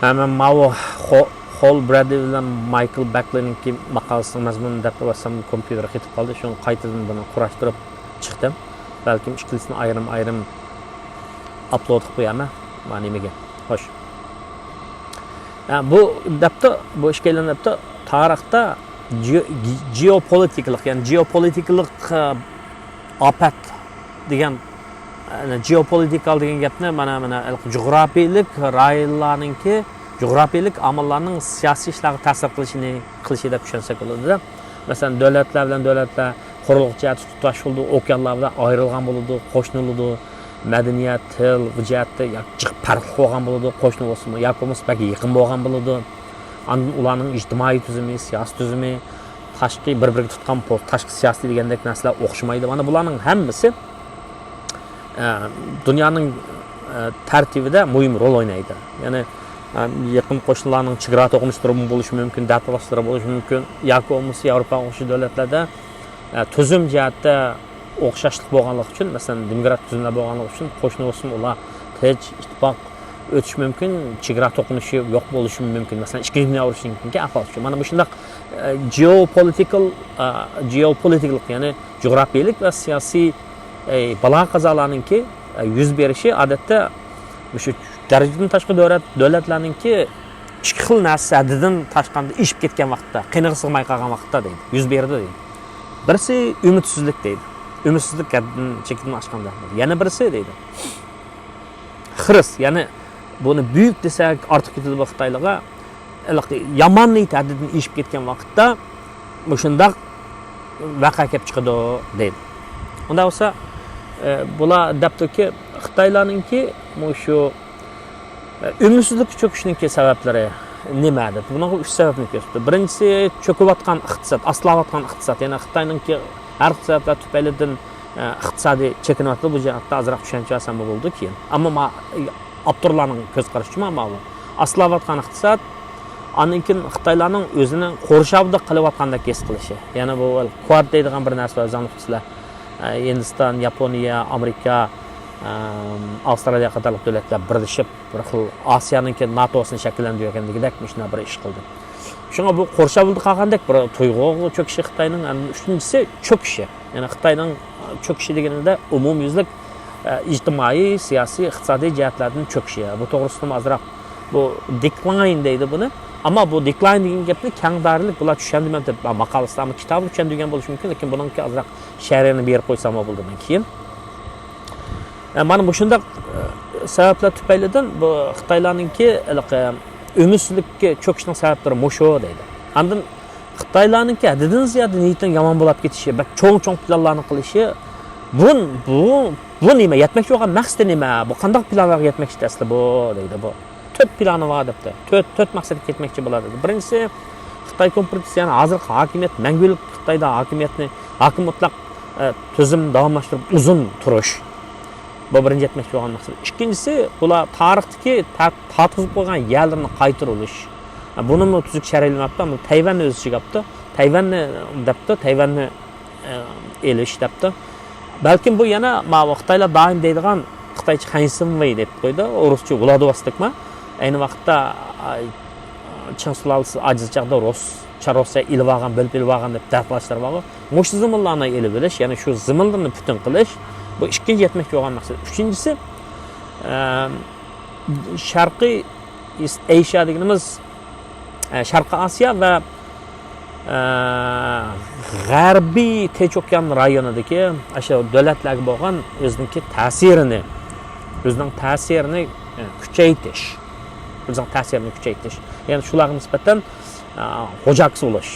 Hemen Mao Hall Bradley bilan Michael Beckley'ninki maqolasining mazmunini deb olsam kompyuterga ketib qoldi. Shuni qaytadan buni qurashtirib chiqdim. Balkim ikkilisini ayrim upload qilib qo'yaman. Mana nimaga. Xo'sh. Bu debda bu ishga aylanibdi. Tarixda geopolitikalik, ya'ni geopolitikalik afat degan geopolitikal degan gapni mana jug'rofiylik rayonlarninki jug'rofiylik omillarning siyosiy ishlarga ta'sir qilishi deb tushunsak bo'ladi. Masalan, davlatlar bilan davlatlar quruqlik jihati tutash bo'ldi, okeanlar bilan ayrilgan bo'ladi, qo'shni bo'ladi, madaniyat, til, jihati jiq farq bo'lgan bo'ladi, qo'shni bo'lsin, yoki bo'lmasa yaqin bo'lgan bo'ladi. Ularning ijtimoiy tuzumi, siyosiy tuzumi, tashqi bir-biriga tutgan tashqi siyosiy degandek narsalar o'xshamaydi. Mana bularning hammasi dunyoning tartibida muhim rol o'ynaydi. Ya'ni yaqin qo'shnilarning chegara to'qnashtirib bo'lishi mumkin, datlashtirib bo'lishi mumkin, yoki bo'lmasa Yevropa o'xshash davlatlarda tuzum jihatda o'xshashlik bo'lganligi uchun, masalan, demokrat tuzumlar bo'lganligi uchun qo'shni bo'lsin, ular tinch ittifoq o'tish mumkin, chegara to'qnishi yo'q bo'lishi mumkin. Masalan, ikkinchi dunyo urushininki asos uchun. Mana bu shunday geopolitikal, ya'ni jug'rofiylik va siyosiy balo qazolarninki yuz berishi odatda o'sha darajadan tashqi davlatlarninki ikki xil narsa haddidan tashqarida ishib ketgan vaqtda, qiyniqqa sig'may qolgan vaqtda deydi, yuz berdi deydi. Birisi umidsizlik deydi. Umidsizlik haddidan chekdan oshganda. Yana birisi deydi xiris, ya'ni buni buyuk desak ortiq ketadi bu Xitoylarga. Yomonlik haddidan ishib ketgan vaqtda shunday vaqa kelib chiqadi deydi. Unda bo'lsa bular debdiki Xitoylarninki shu umidsizlik cho'kishiningki sabablari nima deb? Bunaqa 3 sababni ko'rsatdi. Birinchisi cho'kayotgan iqtisod, aslayotgan iqtisod. Ya'ni Xitoyninki har sabablar tufaylidan iqtisodiy chekinyapti. Bu jihatda azroq tushuncha olsam bo'ldi keyin. Ammo avtorlarning ko'z qarashicha mana bu aslayotgan iqtisod, andan Xitoylarning o'zini qo'rshavda qilayotgandek his qilishi. Ya'ni bu Quad deydigan bir narsa var zanlıqçılar. Hindiston, Yaponiya, Amerika, Avstraliya qatorli davlatlar birlashib bir xil Osiyoninki NATOsini shakllantirayotgandagidek shunday bir ish qildi. Shunga bu qo'rshavda qolgandek bir tuyg'u cho'kishi Xitoyning, uchinchisi cho'kishi. Ya'ni Xitoyning cho'kishi deganida umumyuzlik ijtimoiy, siyosiy, iqtisodiy jihatlardan cho'kishi. Bu to'g'risida azroq bu decline deydi buni. Ama bu decline degan gapni keng doiralik bular tushundim deb maqolasida, ammo kitobda tushundigan bo'lishi mumkin, lekin buningki azroq sharhini berib qo'ysam bo'ldi men keyin. Mana bu shunday sabablar tufaylidan bu Xitoylarninki umidsizlikka cho'kishning sabablari mushu deydi. Andan Xitoylarninki haddidan ziyod niyatdan yomon bo'lib ketishi, bak cho'ng planlarni qilishi, bu nima? Yetmoqchi bo'lgan maqsadi nima? Bu qanday planlarga yetmoqchi asli bu deydi bu. 4 planı var debdi. 4 maqsadga ketmoqchi bo'ladi. Birinchisi Xitoy kompartiyasini hozir hokimiyat mangulik Xitoyda hokimiyatni hokim mutlaq tuzum davomlashtirib uzun turish. Bu birinchi yetmoqchi bo'lgan maqsad. Ikkinchisi bular tarixdagi tatqizib qo'ygan yerlarni qaytarish. Buni tuzuk sharhlamabdi, ammo Tayvanni o'z ichiga olibdi. Tayvanni debdi, Tayvanni elish debdi. Balkim bu yana Xitoylar doim deydigan Xitoycha Hansinvey deb qo'ydi, ruscha Vladivostokma. Aynı vaqtda Çin sulolasi ajiz chaqda Rossiya ilib olgan, bilib olgan deb ta'kidlashlar bor. Mush zimillarni elib olish, ya'ni shu zimillarni butun qilish bu ikkinchi yetmoqchi bo'lgan maqsad. Uchinchisi Sharqiy Asiya deganimiz Sharqiy Osiyo va G'arbiy Tinch okean rayonidagi o'sha davlatlarga bo'lgan o'zining ta'sirini kuchaytirish. O'zining ta'sirini kuchaytirish. Ya'ni shularga nisbatan xo'jaqsi bo'lish.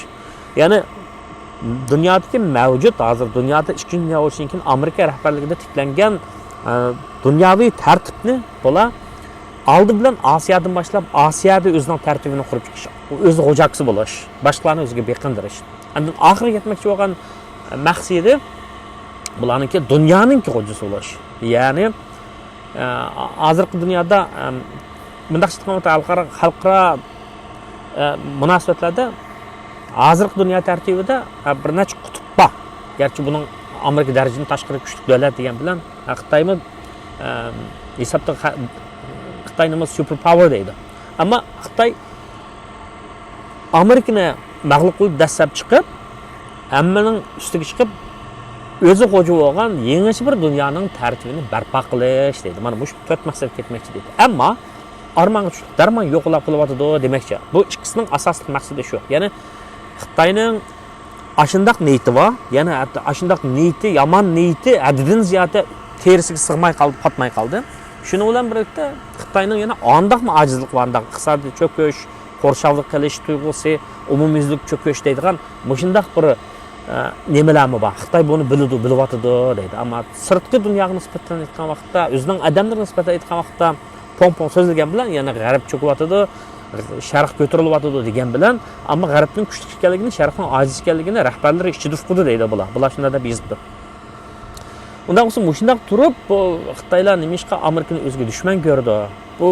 Ya'ni dunyodagi mavjud hozir dunyoda 2 dunyo urushidan keyin Amerika rahbarligida tiklangan dunyoviy tartibni bular oldi bilan Osiyodan boshlab Osiyoda o'zining tartibini qurib chiqish, o'zi xo'jaqsi bo'lish, boshqalarni o'ziga beqindirish. Endi oxiriga yetmoqchi bo'lgan maqsadi bularningki dunyoning xo'jasi bo'lish. Ya'ni hozirgi dunyoda bunday xalqaro munosabatlarda hozirgi dunyo tartibida bir necha qutb bor. Garchi buning Amerika darajadan tashqari kuchli davlat degan bilan Xitoymi hisobda Xitoyni super power deydi. Ama Xitoy Amerikani mag'lub qilib dastlab chiqib, hammaning ustiga chiqib, o'zi xo'ja bo'lgan yangi bir dunyoning tartibini barpo qilish deydi. Mana bu 4 maqsadga ketmoqchi deydi. Ammo armonga tushib, darmon yo'qlab qo'yapti demoqchi. Bu ikkisining asosiy maqsadi shu. Ya'ni Xitoyning ashundaq niyati bor, yana ashundaq niyati, yomon niyati haddidan ziyada terisiga sig'may qoldi, qotmay qoldi. Shuni bilan birlikda Xitoyning yana ondaqmi ojizlik bor, ondaq iqtisodiy cho'kish, qo'rshavlik qilish tuyg'usi, umumyuzlik cho'kish deydigan mushundaq bir nimalarmi bor. Xitoy buni biladi, bilyotidi deydi. Ammo sirtqi dunyoga nisbatan aytgan vaqtda, o'zining odamlarga nisbatan aytgan vaqtda pom-pom so'zlagan bilan yana g'arb cho'kyotidi, sharq ko'tarilyotidi degan bilan, ammo g'arbning kuchli ekanligini, sharqning ojiz ekanligini rahbarlar ichida uqdi deydi bular. Bular shunda deb yozibdi. Undan so'ng mushundaq turib, bu Xitoylar nimishqa Amerikani o'ziga dushman ko'rdi. Bu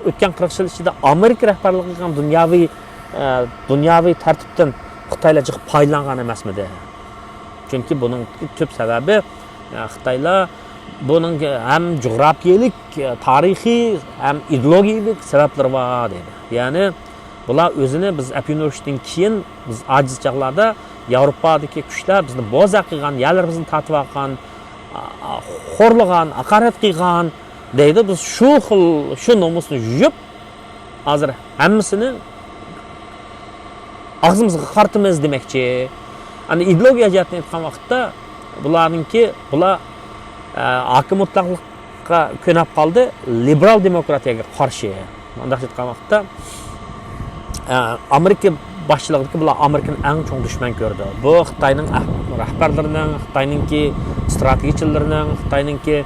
o'tgan 40 yil ichida Amerika rahbarligi qilgan dunyoviy tartibdan Xitoylar jiq foydalangan emasmidi? Chunki buning ko'p sababi Xitoylar buning ham jo'grafiyalik, tarixiy, ham ideologik sabablar bor dedi. Ya'ni bular o'zini biz Apyunovishdan keyin biz ojiz chaqlarda Yevropadagi kuchlar bizni bo'za qilgan, yerlarimizni tatib olgan, xo'rlagan, haqorat qilgan deydi. Biz shu nomusni yuyib, hozir hammasini og'zimizga qartimiz demoqchi. Ana ideologiya jihatdan aytgan vaqtda bular hokim mutlaqlikqa ko'nab qoldi, liberal demokratiyaga qarshi. Bunday aytgan vaqtda Amerika boshchiligidagi bular Amerikani eng chong dushman ko'rdi. Bu Xitoyning rahbarlarining, Xitoyningki strategiyachilarining, Xitoyningki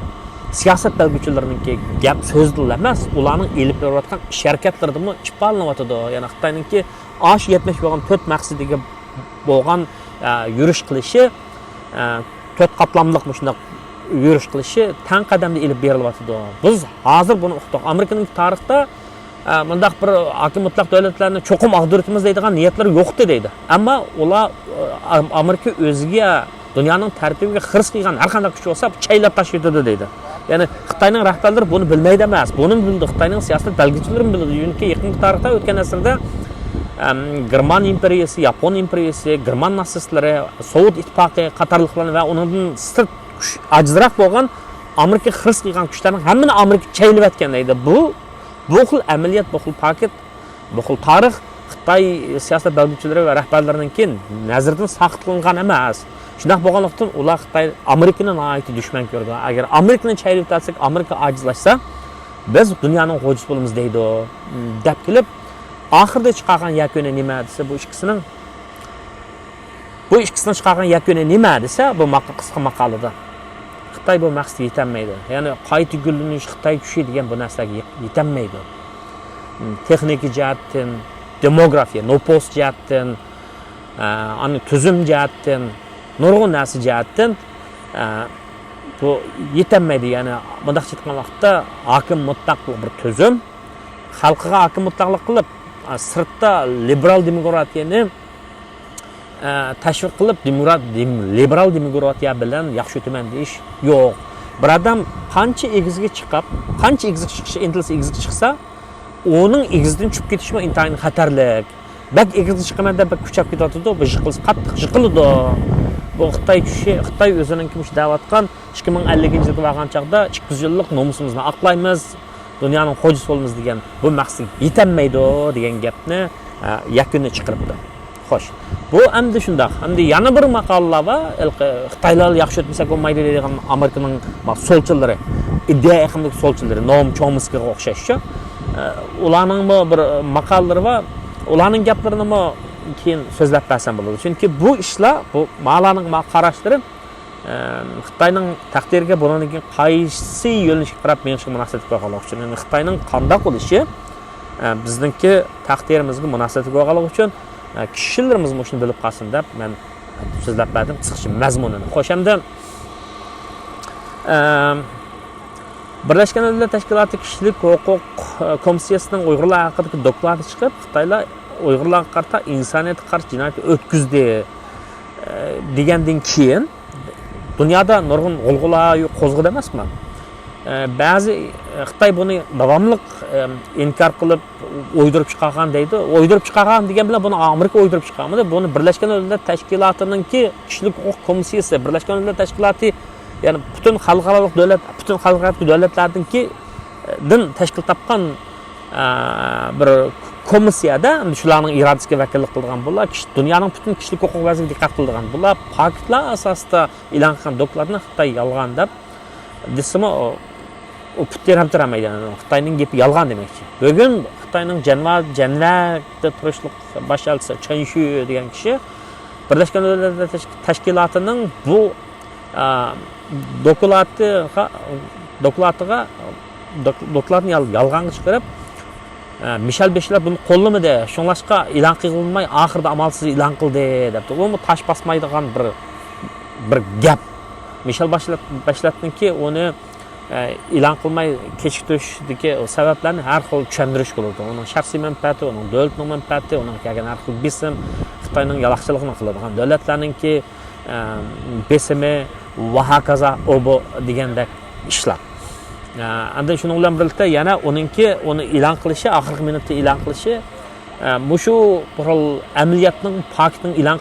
siyosat belgilachilarininki gap so'zlar emas, ularning elib berayotgan ish harakatlaridami chiqarlanyotdi. Ya'ni Xitoyningki 70 bo'lgan 4 maqsadiga bo'lgan yurish qilishi, 4 qatlamliq shunday yurish qilishi tan qadamda elib berilyotdi. Biz hozir buni uqdik. Amerikaning tarixida mundaq bir hokim mutlaq davlatlarni cho'qim ag'dirtimiz deydigan niyatlar yo'qdi deydi. Ammo ular Amerika o'ziga dunyoning tartibiga xirs qilgan har qanday kuch bo'lsa chaylab tashlaydi deydi. Ya'ni Xitoyning rahbarlari buni bilmaydi emas. Buni bildi. Xitoyning siyosat belgilachilari bildi. Chunki yaqin tarixda o'tgan asrda German imperiyasi, Yapon imperiyasi, German natsistlari, Sovet ittifoqi qatorliqlari va undan sirt kuch ajizroq bo'lgan Amerika xirs qilgan kuchlarning hammani Amerika chaylab o'tgan deydi. Bu xil amaliyot, bu xil paket, bu xil tarix Xitoy siyosat belgilachilari va rahbarlarining keyin nazardan saqit qilingan emas. Shunday bo'lganlikdan ular Xitoy Amerikani nihoyatda dushman ko'rdi. Agar Amerikani chaylab o'tsak, Amerika ojizlashsa, biz dunyoning xo'jasi bo'lamiz deydi. Deb kelib, oxirida chiqqan yakuni nima desa, bu ikkisining chiqqan yakuni nima desa, bu qisqa maqolada Xitoy bu maqsadga yetolmaydi. Ya'ni qayta gullanish, Xitoy kuchi degan bu narsaga yetolmaydi. Texnik jihatdan, demografiya, nopos jihatdan, ani tuzum jihatdan, nurg'un narsa jihatdan bu yetolmaydi. Ya'ni bunday aytgan vaqtda hokim mutlaqlik bir tuzum, xalqiga hokim mutlaqlik qilib, sirtda liberal demokratiyani tashviq qilib, liberal demokratiya bilan yaxshi o'taman deyish yo'q. Bir odam qancha egizga chiqib, qancha egizga chiqishi intilsa, egizga chiqsa, uning egizidan tushib ketishi intayin xatarlik. Bak egizga chiqaman deb kuchab ketadi, bu qattiq yiqiladi. Bu Xitoy kuchi, Xitoy o'zining kimsh da'vatgan 2050-yilga bo'lgan chaqda 200 yillik nomusimizni aqlaymiz, dunyoning xo'jasi bo'lamiz degan bu maqsadga yetolmaydi degan gapni yakuni chiqaribdi. Xo'sh. Bu endi shundoq. Endi yana bir maqolalar va Xitoylar yaxshi o'tmasa bo'lmaydi degan Amerikaning solchilari, iddia aqimdagi solchilari, Noam Chomskyga o'xshashcha, ularning bir maqolalari va ularning gaplarini keyin so'zlab bersam bo'ladi. Chunki bu ishlar, bu ma'laning qarashlari Xitoyning taqdiriga bundan qaysi yo'nalishga qarab menga munosabat qo'yganlik uchun, ya'ni Xitoyning qanday bo'lishi bizningki taqdirimizga munosabat qo'yganlik uchun kishilarimiz shuni bilib qolsin deb men so'zlab berdim qisqacha mazmunini. Xo'sh, endi Birlashgan Millatlar Tashkiloti kishilik huquq komissiyasining Uyg'urlar haqidagi dokladi chiqib, Xitoylar Uyg'urlarga qarata insoniyatga qarshi jinoyat o'tkazdi degandan keyin dunyoda nurg'un g'ulg'ula qo'zg'adi emasmi? Ba'zi Xitoy buni davomli inkor qilib o'ydirib chiqargan deydi. O'ydirib chiqargan degan bilan buni Amerika o'ydirib chiqarmadi. Buni Birlashgan Millatlar Tashkilotininki Kishilik huquq komissiyasi, Birlashgan Millatlar Tashkiloti, ya'ni butun xalqaro davlatlarninki din tashkil topgan bir komissiyada shularning irodasiga vakillik qilgan bular, dunyoning butun kishilik huquq vaziriga diqqat qilgan bular faktlar asosida e'lon qilgan dokladni Xitoy yolg'on deb desimi o putter ham turamaydi. Xitoyning gapi yolg'on demakchi. Bugun Xitoyning janvada turishlik boshlovchisi Chen Shu degan kishi Birlashgan Millatlar Tashkilotining bu dokladni yolg'onga chiqarib Michel Bachelet bunu qo'llamadi. Shunlashqa e'lon qilmay oxirida amalsiz e'lon qildi debdi. U tash basmaydigan bir gap. Michel Bacheletniki uni e'lon qilmay kechiktirishdagi sabablarni har xil tushuntirish qiladi. Uning shaxsiy manfaati, uning davlatning manfaati, uning kelgan har xil besim, Xitoyning yalaqchiligini qiladigan davlatlarningki besimi va hokazo obo degandek ishlar. Andan shuni bilan birlikda yana uni e'lon qilishi, oxirgi minutda e'lon qilishi, mushu amaliyotning faktning e'lon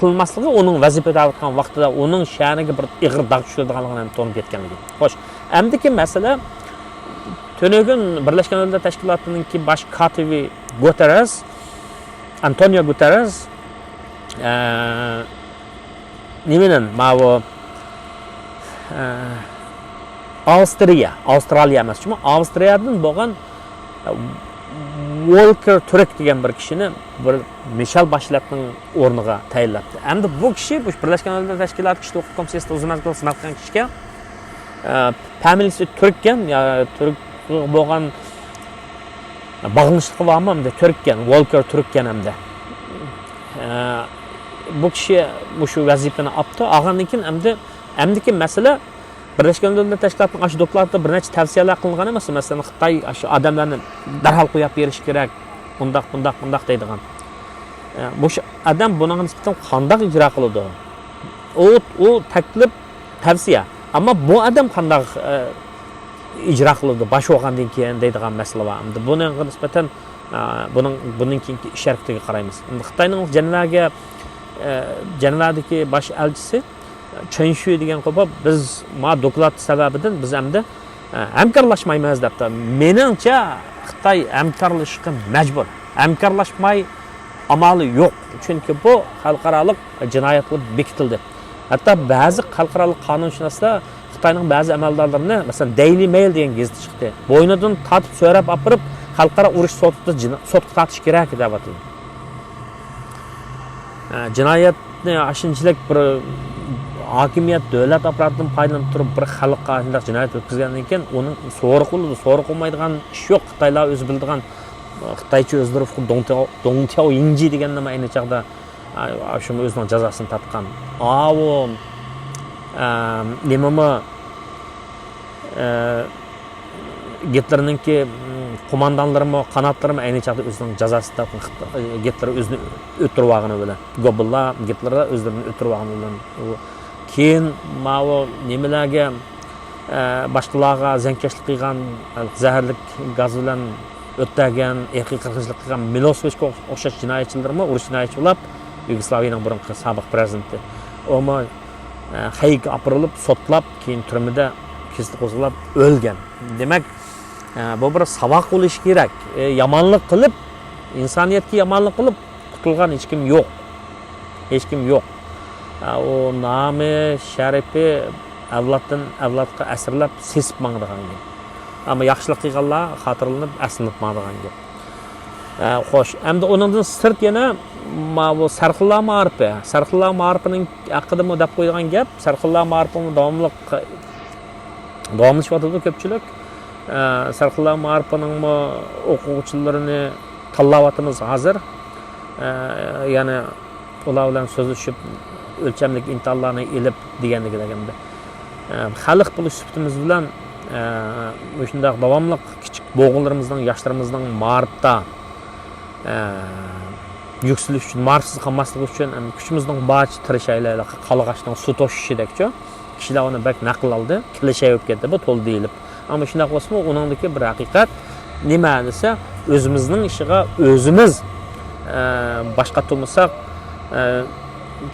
qilinmasligi uning vazifada o'tgan vaqtida uning sha'niga bir ig'ir dog' tushiradiganligini to'nib ketganligi. Xo'sh, amdiki masala To'nog'un Birlashgan Millatlar Tashkilotininki bosh kotibi Antonio Guterres nimadan ma'vo Avstraliya emas, chunki Avstriyadan bo'lgan Volker Turk degan bir kishini bir Michel Bacheletning o'rniga tayinlabdi. Endi bu kishi Birlashgan Millatlar Tashkiloti Kishilik huquq komissiyasida xizmat qilgan kishiga familiyasi Turkkan, Turk bo'lgan bag'ishligi bormi hamda Turkkan, Volker Turkkan hamda. Bu kishi shu vazifani oldi. Og'andan hamdiki masala Birlashgan Millatlar Tashkilotining ash dokladida bir necha tavsiyalar qilingan emas. Masalan, Xitoy shu odamlarni darhol qo'yib berish kerak, bundaq deydigan. Bu odam buning nisbatan qanday ijro qiladi? U taklif, tavsiya. Ammo bu odam qanday ijro qiladi bosh bo'lgandan keyin deydigan masala bor. Endi buning nisbatan buning keyingi ish harakatiga qaraymiz. Endi Xitoyning Janvadagi bosh elchisi Chen Shu degan qo'pa biz doklad sababidan biz hamda hamkorlashmaymiz debdi. Meningcha Xitoy hamkorlashishga majbur. Hamkorlashmay amali yo'q. Chunki bu xalqaro jinoyat qilib bekitildi. Hatto ba'zi xalqaro qonunshunoslar Xitoyning ba'zi amaldorlarini, masalan, Daily Mail degan gazeta chiqdi. Bo'ynidan tatib so'rab olib xalqaro urush sotida sotga tatish kerak deb aytdi. Jinoyatni ashinchilik bir hokimiyat davlat apparatidan foydalanib turib bir xalqqa shunday jinoyat o'tkazgandan keyin uning so'ri qilmaydigan ish yo'q. Xitoylar o'zi bildigan Xitoycha o'zlari Dongtiao Yingji degan nima ayni chaqda shu o'zining jazosini tatgan. Nimami Gitlerninki qo'mondonlarimi, qanotlarimi ayni chaqda o'zining jazosini tatgan. Gitler o'zini o'tirib olgani bilan, Goebbels, Gitlerlar o'zlarini o'tirib olgani bilan keyin ma'vo nimalarga boshqalarga zankashlik qilgan, zaharlik gaz bilan o'tdagan, irqiy qirg'inchilik qilgan Milosevga o'xshash jinoyatchilarmi, urush jinoyatchilab Yugoslaviyaning burungi sobiq prezidenti. Oma Haygga opirilib, sotlab, keyin turmada kesib qo'zg'alib o'lgan. Demak, bu bir saboq bo'lishi kerak. Yomonlik qilib, insoniyatga yomonlik qilib qutulgan hech kim yo'q. Hech kim yo'q. O nomi, sharifi avloddan avlodga asrlab sesib mangdigan. Ammo yaxshilik qilganlar xotirlanib, aslinib mangdigan. Xo'sh, endi uningdan sirt yana bu Sarxilla ma'rifining haqida deb qo'ygan gap, Sarxilla ma'rifini davomlashayotdi ko'pchilik. Sarxilla ma'rifining o'quvchilarini tanlayotimiz hozir. Ya'ni ular bilan so'zlashib o'lchamlik imtihonlarni elib deganligida. Xalq bo'lish sifatimiz bilan shunday davomli kichik bo'g'inlarimizning, yoshlarimizning ma'rifda yükselish uchun, ma'rifsiz qolmaslik uchun kuchimizning boricha tirishaylik, qalg'ashdan suv to'shishidakcha. Kishilar uni bak naql oldi, kilishay bo'lib ketdi, bu to'l deyilib. Ama shunday bo'lsa, uningdagi bir haqiqat nima desa, o'zimizning ishiga o'zimiz boshqa turmasak,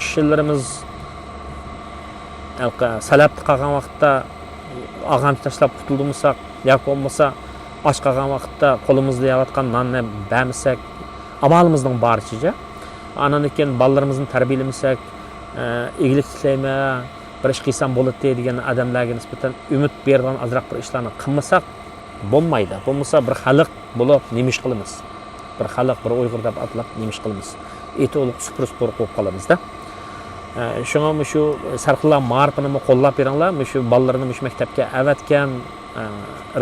kishilarimiz salabni qilgan vaqtda ag'am tashlab qutulmasak, yoki bo'lmasa och qolgan vaqtda qo'limizda yeyotgan nonni bermasak, amalımızın barichicha, andan keyin bolalarimizni tarbiyalamasak, eglik tiklayma, bir ish qilsam bo'ladi degan odamlarga nisbatan umid bergan azroq bir ishlarni qilmasak bo'lmaydi. Bo'lmasa bir xalq bo'lib nima ish qilamiz? Bir xalq, bir Uyg'ur deb atlab nima ish qilamiz? Etoliq supur qo'yib qolamizda. Shunga shu sarxillar ma'rifini qo'llab beringlar, shu bolalarni shu maktabga avatgan,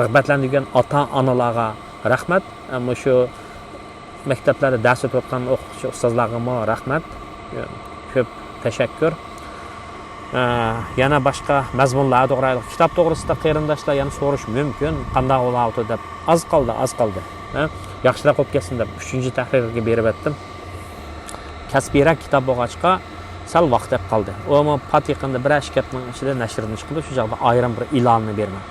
rag'batlantirgan ota-onalarga rahmat. Ammo shu maktablarda dars o'tayotgan o'quvchi ustozlarga rahmat. Ko'p tashakkur. Yana boshqa mazmunlar to'g'ri, kitob to'g'risida qarindoshlar yana so'rash mumkin. Qanday bo'ladi deb az qoldi. Yaxshiroq bo'lib ketsin deb 3-tahrirga berib etdim. Kasbiyroq kitob bo'lg'achqa sal vaqt qoldi. O'ma patiqanda bir ashkatning ichida nashrni chiqdi. Shu joyda ayrim bir e'lonni berman.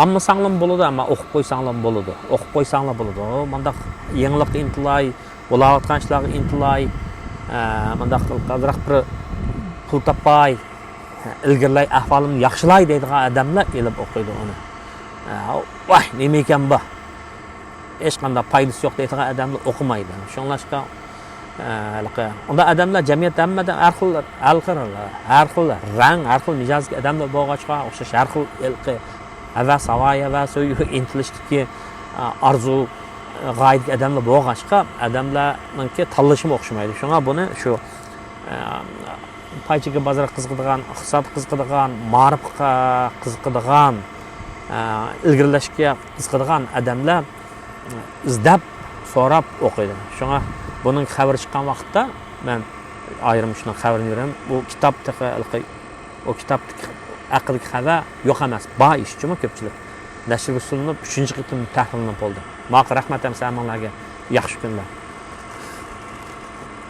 Amma sanglam bo'ladi, ammo o'qib qo'ysanglar bo'ladi. O'qib qo'ysanglar bo'ladi. Manda yangilikda intilay, bo'layotgan ishlarga intilay, manda qadroq bir pul topay, ilgirlay ahvolimni yaxshilay deydigan odamlar elib o'qiydi uni. Voy, nima ekan bu? Hech qanday foydasi yo'q deydigan odamlar o'qimaydi. Shunlashqa unda odamlar jamiyatda hammadan har xil rang, har xil mijozga odamlar bo'lg'achqa o'xshash har xil ilqi havas, havoya va so'yu intilishdagi arzu g'oyadagi odamlar bo'lg'achqa odamlarningki tanlashim o'xshamaydi. Shunga buni shu paychiga bozor qiziqadigan, iqtisod qiziqadigan, ma'rifga qiziqadigan, ilgirlashga qiziqadigan odamlar izlab, so'rab o'qiydi. Shunga buning xabari chiqqan vaqtda men ayrim shuni xabarini beraman. Bu kitobdagi o kitobdagi aqlli xabar yo'q emas. Ba ishchimi ko'pchilik. Nashr usulini 3-qitim tahrirlanib bo'ldi. Ma'qul rahmat ham sizlarga. Yaxshi kunlar.